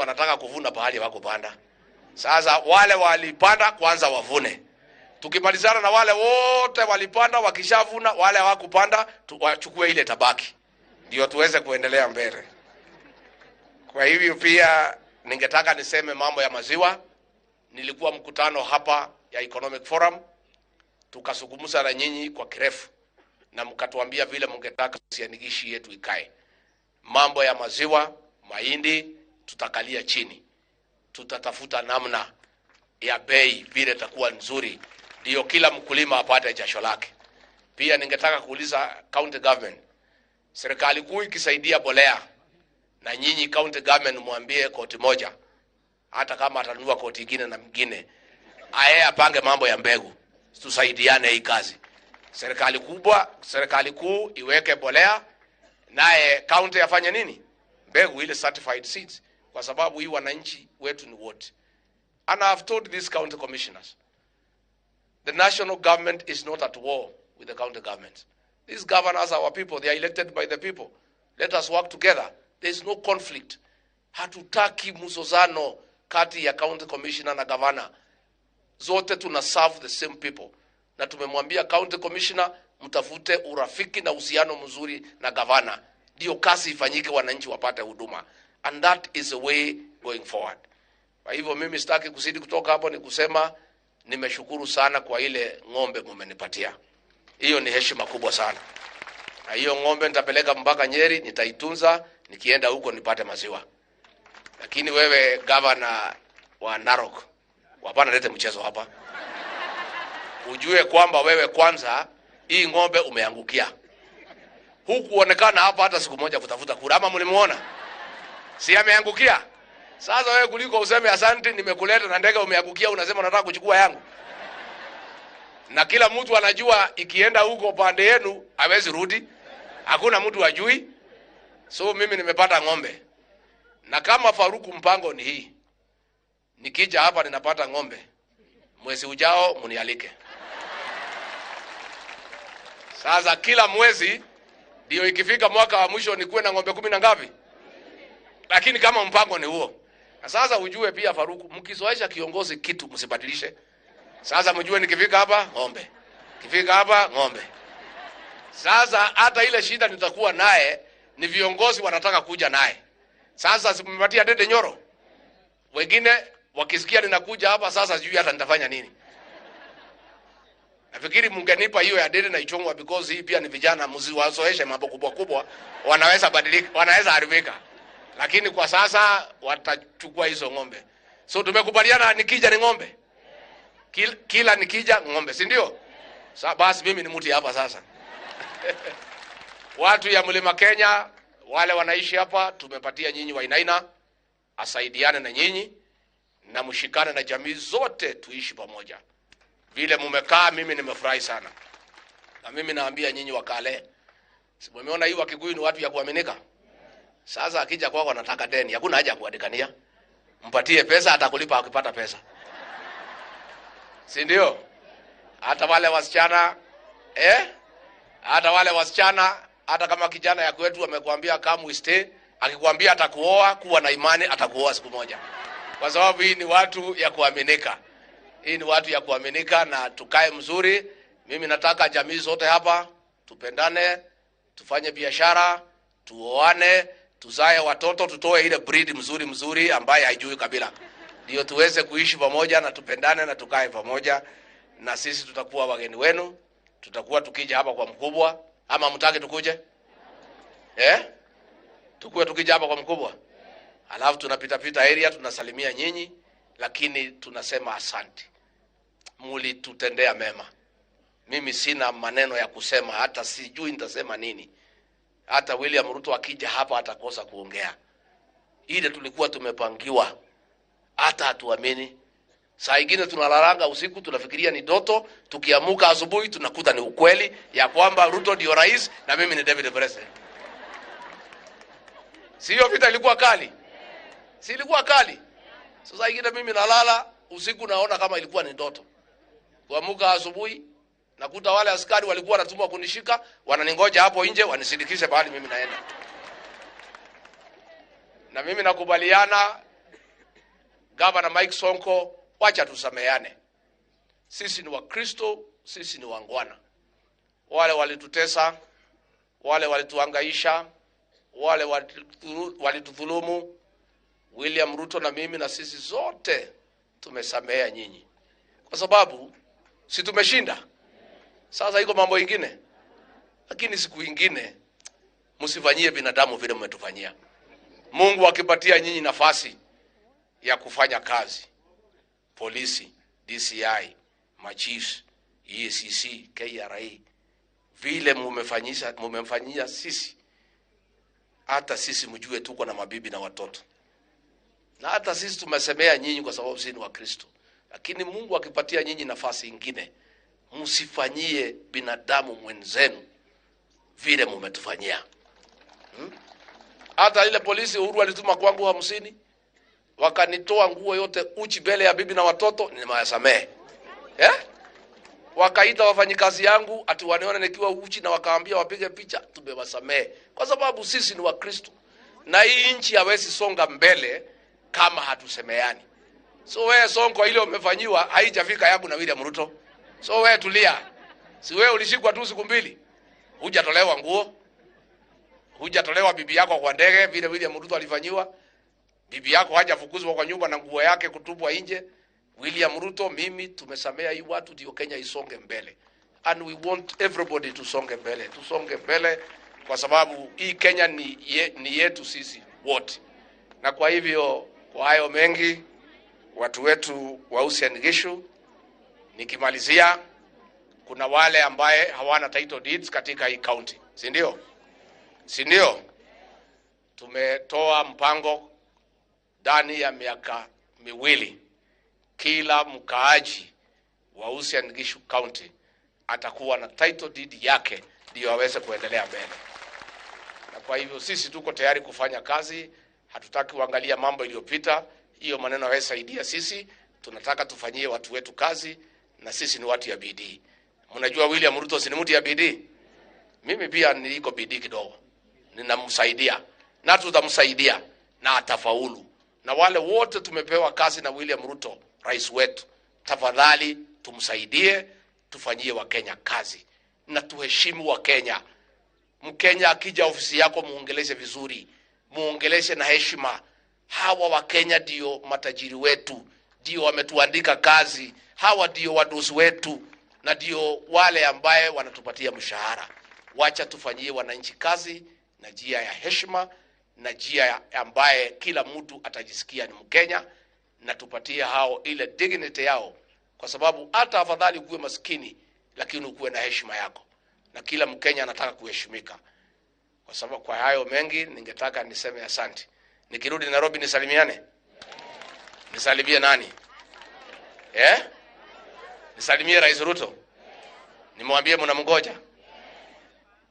wanataka kuvuna pahali hawakupanda. Sasa wale walipanda kwanza wavune. Tukimalizana na wale wote walipanda, wakishavuna wale hawakupanda wachukue ile tabaki. Ndio tuweze kuendelea mbele. Kwa hivyo pia ningetaka niseme mambo ya maziwa. Nilikuwa mkutano hapa ya Economic Forum, tukazungumza na nyinyi kwa kirefu na mkatuambia vile mngetaka sianigishi yetu ikae. Mambo ya maziwa, mahindi tutakalia chini. Tutatafuta namna ya bei vile itakuwa nzuri ndio kila mkulima apate jasho lake. Pia ningetaka kuuliza county government, serikali kuu ikisaidia bolea, na nyinyi county government mwambie koti moja, hata kama atanunua koti nyingine na mwingine, aye apange mambo ya mbegu, tusaidiane hii kazi. Serikali kuu iweke bolea, naye county afanye nini? Mbegu ile certified seeds, kwa sababu hii wananchi wetu ni wote. And I have told these county commissioners, the national government is not at war with the county government. These governors are our people. They are elected by the people. Let us work together. There is no conflict. Hatutaki mzozano kati ya county commissioner na governor. Zote tuna serve the same people. Na tumemwambia county commissioner mtafute urafiki na uhusiano mzuri na governor. Ndio kazi ifanyike, wananchi wapate huduma. And that is the way going forward. Kwa hivyo mimi sitaki kuzidi kutoka hapo, ni kusema nimeshukuru sana kwa ile ng'ombe mmenipatia. Hiyo ni heshima kubwa sana. Na hiyo ng'ombe nitapeleka mpaka Nyeri, nitaitunza, nikienda huko nipate maziwa. Lakini wewe governor wa Narok, hapana lete mchezo hapa. Ujue kwamba wewe kwanza hii ng'ombe umeangukia. Hukuonekana hapa hata siku moja kutafuta kura, ama mlimuona? Si ameangukia? Sasa wewe kuliko useme asante nimekuleta na ndege umeangukia, unasema unataka kuchukua yangu. Na kila mtu anajua ikienda huko pande yenu hawezi rudi. Hakuna mtu ajui. So mimi nimepata ng'ombe. Na kama Faruku mpango ni hii, nikija hapa ninapata ng'ombe, mwezi ujao mnialike. Sasa kila mwezi ndio ikifika mwaka wa mwisho nikuwe na ng'ombe 10 na ngapi? Lakini kama mpango ni huo. Na sasa ujue pia Faruku, mkizoesha kiongozi kitu msibadilishe. Sasa mjue nikifika hapa ng'ombe, kifika hapa ng'ombe. Sasa hata ile shida nitakuwa naye ni viongozi wanataka kuja naye. Sasa simepatia Dede Nyoro. Wengine wakisikia ninakuja hapa sasa sijui hata nitafanya nini. Nafikiri mngenipa hiyo ya Dede na Ichongwa, because hii pia ni vijana, msiwazoeshe mambo kubwa kubwa, wanaweza badilika, wanaweza haribika. Lakini kwa sasa watachukua hizo ng'ombe. So tumekubaliana nikija ni ng'ombe. Kila nikija ng'ombe, si ndio? Sasa basi mimi ni mtu hapa sasa. Watu ya Mlima Kenya wale wanaishi hapa, tumepatia nyinyi Wainaina asaidiane na nyinyi na mshikane na jamii zote, tuishi pamoja. Vile mumekaa mimi nimefurahi sana. Na mimi naambia nyinyi Wakale, simumeona hii Wakikuyu ni watu ya kuaminika. Sasa akija kwako anataka deni, hakuna haja kuadikania. Mpatie pesa, atakulipa akipata pesa. Si ndio? Hata wale wasichana hata wale wasichana, hata kama kijana ya kwetu amekwambia come we stay, akikwambia atakuoa, kuwa na imani atakuoa siku moja. Kwa sababu hii ni watu ya kuaminika. Hii ni watu ya kuaminika na tukae mzuri. Mimi nataka jamii zote hapa tupendane, tufanye biashara, tuoane, tuzae watoto, tutoe ile breed mzuri ambaye haijui kabila. Ndio tuweze kuishi pamoja na tupendane na tukae pamoja. Na sisi tutakuwa wageni wenu, tutakuwa tukija hapa kwa mkubwa, ama mtaki tukuje? Tukija hapa kwa mkubwa. Alafu tunapita area tunasalimia nyinyi, lakini tunasema asante. Mlitutendea mema. Mimi sina maneno ya kusema, hata sijui nitasema nini. Hata William Ruto akija hapa atakosa kuongea. Ile tulikuwa tumepangiwa, hata hatuamini. Saa ingine tunalalanga usiku tunafikiria ni ndoto, tukiamuka asubuhi tunakuta ni ukweli ya kwamba Ruto ndio rais na mimi ni David President. Sio vita ilikuwa kali? Si ilikuwa kali? Sasa ingine mimi nalala usiku naona kama ilikuwa ni ndoto. Kuamuka asubuhi nakuta wale askari walikuwa wanatumwa kunishika, wananingoja hapo nje wanisindikishe bali mimi naenda. Na mimi nakubaliana Governor Mike Sonko, wacha tusameane. Sisi ni Wakristo, sisi ni wangwana. Wale walitutesa, wale walituhangaisha, wale walitudhulumu, William Ruto na mimi na sisi zote tumesamea nyinyi. Kwa sababu si tumeshinda. Sasa iko mambo ingine. Lakini siku ingine msifanyie binadamu vile mmetufanyia. Mungu akipatia nyinyi nafasi ya kufanya kazi, polisi, DCI, machiefs, EACC, KRA, vile mumefanyia sisi, hata sisi mjue tuko na mabibi na watoto. Na hata sisi tumesemea nyinyi kwa sababu sisi ni Wakristo. Lakini Mungu akipatia nyinyi nafasi ingine, msifanyie binadamu mwenzenu vile mmetufanyia. Hata ile polisi Uhuru alituma kwangu 50, wakanitoa nguo yote uchi mbele ya bibi na watoto, nimewasamehe. Wakaita wafanyikazi yangu ati wanione nikiwa uchi na wakaambia wapige picha, tumewasamehe. Kwa sababu sisi ni Wakristo. Na hii nchi hawezi songa mbele kama hatusemeani. So wewe Sonko, ile umefanyiwa haijafika yangu na William Ruto. So wewe tulia. Si wewe ulishikwa tu siku 2. Hujatolewa nguo. Hujatolewa bibi yako kwa ndege vile William Ruto alifanyiwa. Bibi yako hajafukuzwa kwa nyumba na nguo yake kutupwa nje. William Ruto, mimi tumesamea hii watu ndio Kenya isonge mbele. And we want everybody to songe mbele. Tusonge mbele kwa sababu hii Kenya ni yetu sisi wote. Na kwa hivyo kwa hayo mengi watu wetu wa Uasin Gishu, nikimalizia, kuna wale ambaye hawana title deeds katika hii county. Si ndio? Si ndio? Tumetoa mpango ndani ya miaka 2. Kila mkaaji wa Uasin Gishu County atakuwa na title deed yake ndio aweze kuendelea mbele. Na kwa hivyo sisi tuko tayari kufanya kazi, hatutaki kuangalia mambo iliyopita. Hiyo maneno hayasaidia sisi. Tunataka tufanyie watu wetu kazi, na sisi ni watu ya bidii. Mnajua William Ruto si mtu ya bidii? Mimi pia niko bidii kidogo. Ninamsaidia na tutamsaidia na atafaulu. Na wale wote tumepewa kazi na William Ruto, rais wetu, tafadhali tumsaidie, tufanyie Wakenya kazi na tuheshimu Wakenya. Mkenya akija ofisi yako muongeleze vizuri, muongeleze na heshima. Hawa Wakenya ndio matajiri wetu, ndio wametuandika kazi, hawa ndio wadosi wetu, na ndio wale ambaye wanatupatia mshahara. Wacha tufanyie wananchi kazi na njia ya heshima, na njia ambaye kila mtu atajisikia ni Mkenya, na tupatie hao ile dignity yao, kwa sababu hata afadhali kuwe maskini lakini ukuwe na heshima yako, na kila Mkenya anataka kuheshimika. Kwa sababu kwa hayo mengi ningetaka niseme asante. Nikirudi Nairobi nisalimiane. Nisalimie nani? Nisalimie Rais Ruto. Nimwambie mnamngoja.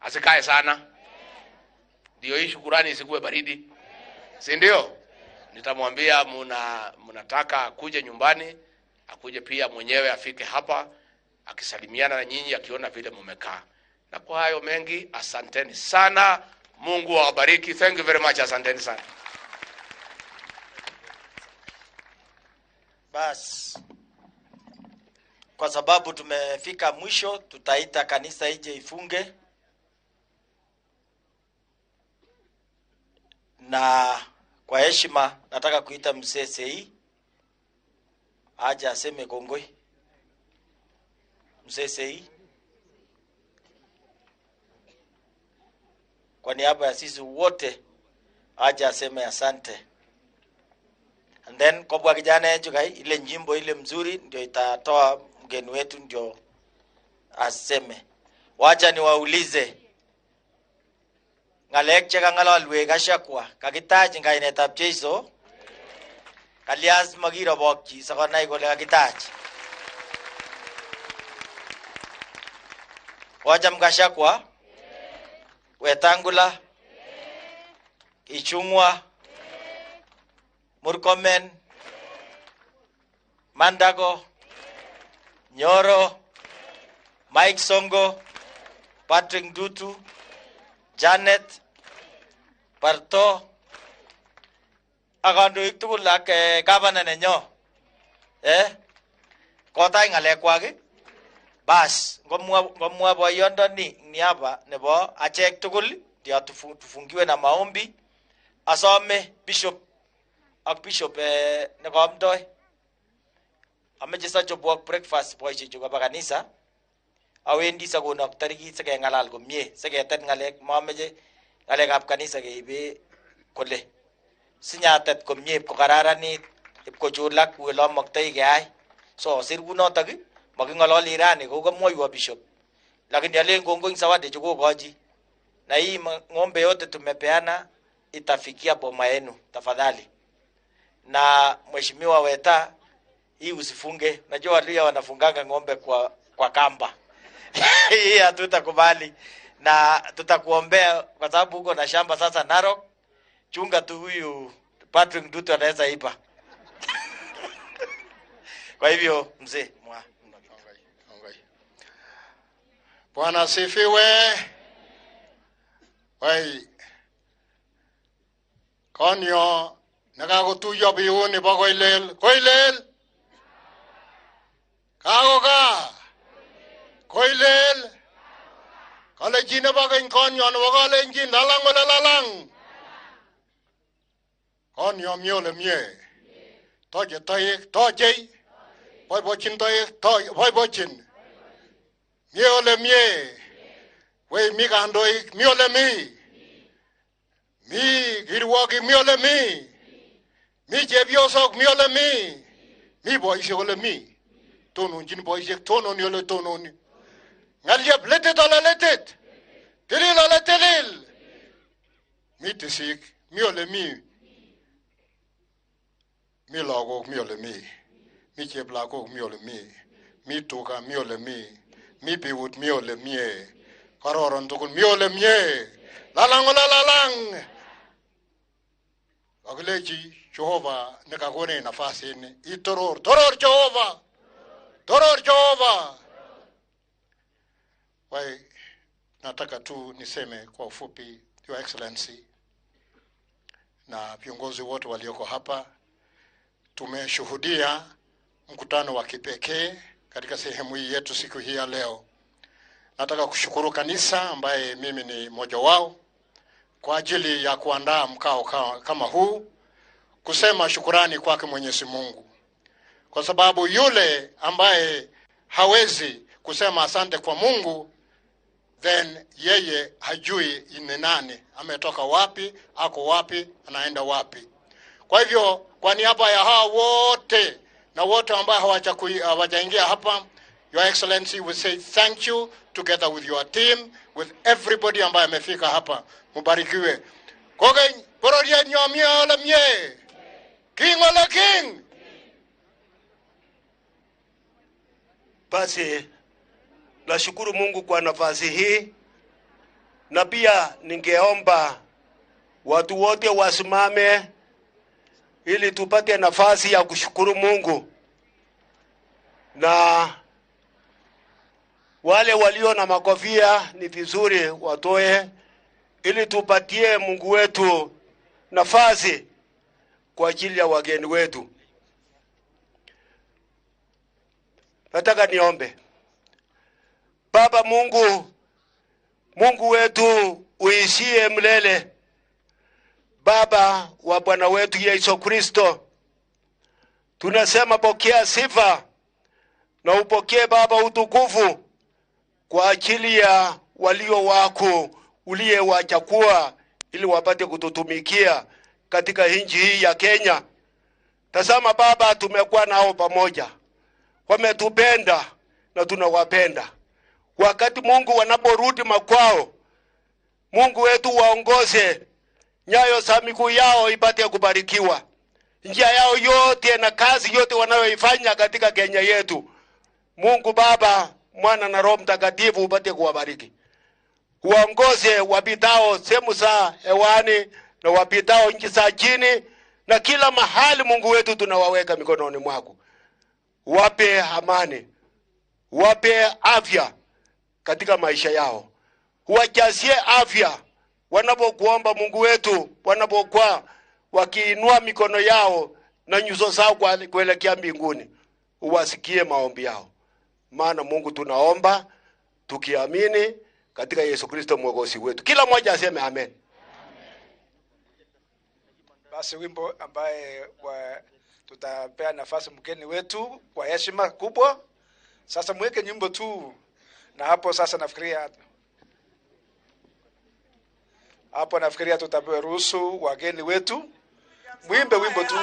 Asikae sana. Ndio hii shukrani isikuwe baridi. Si ndio? Nitamwambia mnataka akuje nyumbani, akuje pia mwenyewe afike hapa akisalimiana na nyinyi, akiona vile mmekaa. Na kwa hayo mengi asanteni sana. Mungu awabariki. Thank you very much. Asanteni sana. Bas, kwa sababu tumefika mwisho, tutaita kanisa ije ifunge, na kwa heshima nataka kuita mzee Sei aje aseme kongoi. Mzee Sei, kwa niaba ya sisi wote aje aseme asante. And then kwa kijana yetu kai ile nyimbo ile mzuri ndio itatoa mgeni wetu ndio aseme. Wacha niwaulize. Ngalek cheka ngalalwe kashakwa kakitaji ngainetab Jeiso. Kalias magira bokchi sakonai kole kakitaji. Wacha mkashakwa. Wetangula. Ichungwa. Murkomen, Mandago, Nyoro, Mike Songo, Patrick Dutu, Janet, Parto, akandoik tugul ak gavana nenyo kotay ngalekwak bas ngomwa boyondoni niaba nebo achek tugul ndio tufungiwe na maombi. Asome bishop nekomdoi ameche sachobwok breakfast boisie chu koba kanisa awendi sakonok tarikit sekengalal komie seketet ngalek mameche ngalekab kanisa keibe kole sinyatet komie kokararanit ipkochulak welo maktoi keyai so sir kunotok makingololi rani ko kamwoiwo bishop lakini alen kongoi zawadi chukogoji na hii ng'ombe yote tumepeana itafikia boma yenu tafadhali. Na mheshimiwa Weta, hii usifunge, najua wale wanafunganga ng'ombe kwa kamba hii hatutakubali na tutakuombea kwa sababu uko na shamba sasa Narok. Chunga tu huyu Patrick Ndutu anaweza ipa kwa hivyo mzee Bwana sifiwe. Wai konyo nakakotuyo biuni bo Koilel kakoka Koilel kale jine bo konyo nebo Kalenjin lalang konyo miole mie toje toje boybochin boybochin miole mie we mi kandoik miole mi kirwoki miole mi chepyosok miole mi boisiek ole mi tononjin boisiek tononi ole tononi ngalyep letet ole letet tilil ole tilil mi tisik miole mi lagok miole mi cheplagok miole mi tuga miole mi biut miole mie kororon tugul miole mie lalang akilechi Jehova nikakone nafasi ini itoror Jehova. Wai nataka tu niseme kwa ufupi, Your Excellency na viongozi wote walioko hapa, tumeshuhudia mkutano wa kipekee katika sehemu hii yetu siku hii ya leo. Nataka kushukuru kanisa ambaye mimi ni mmoja wao kwa ajili ya kuandaa mkao kama huu, kusema shukurani kwake Mwenyezi Mungu. Kwa sababu yule ambaye hawezi kusema asante kwa Mungu, then yeye hajui ni nani, ametoka wapi, ako wapi, anaenda wapi. Kwa hivyo kwa niaba ya hao wote na wote ambao hawajaingia hapa, Your Excellency, we say thank you together with your team, with everybody ambaye amefika hapa. Mubarikiwe. Kogen pororia nyamia ala mie. King ala king. Basi nashukuru Mungu kwa nafasi hii, na pia ningeomba watu wote wasimame ili tupate nafasi ya kushukuru Mungu, na wale walio na makofia ni vizuri watoe ili tupatie Mungu wetu nafasi kwa ajili ya wageni wetu. Nataka niombe. Baba Mungu wetu uishie milele, Baba wa Bwana wetu Yesu Kristo, tunasema pokea sifa na upokee Baba utukufu kwa ajili ya walio wako uliyewachagua ili wapate kututumikia katika nchi hii ya Kenya. Tazama Baba, tumekuwa nao pamoja, wametupenda na tunawapenda. Wakati Mungu wanaporudi makwao, Mungu wetu waongoze nyayo za miguu yao ipate kubarikiwa, njia yao yote na kazi yote wanayoifanya katika Kenya yetu. Mungu Baba, Mwana na Roho Mtakatifu upate kuwabariki. Waongoze wapitao sehemu za hewani na wapitao nchi za chini na kila mahali. Mungu wetu tunawaweka mikononi mwako. Wape amani, wape afya katika maisha yao. Wajazie afya wanapokuomba Mungu wetu, wanapokuwa wakiinua mikono yao na nyuso zao kuelekea mbinguni, uwasikie maombi yao. Maana Mungu tunaomba tukiamini katika Yesu Kristo mwokozi wetu. Kila mmoja aseme amen. Basi wimbo ambaye tutapea nafasi mgeni wetu kwa heshima kubwa. Sasa mweke nyimbo tu, na hapo sasa nafikiria tutaruhusu wageni wetu mwimbe wimbo tu.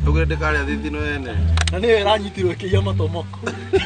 Ugende kale thithino ene. Na niwe ranyitirwe kiya matomoko.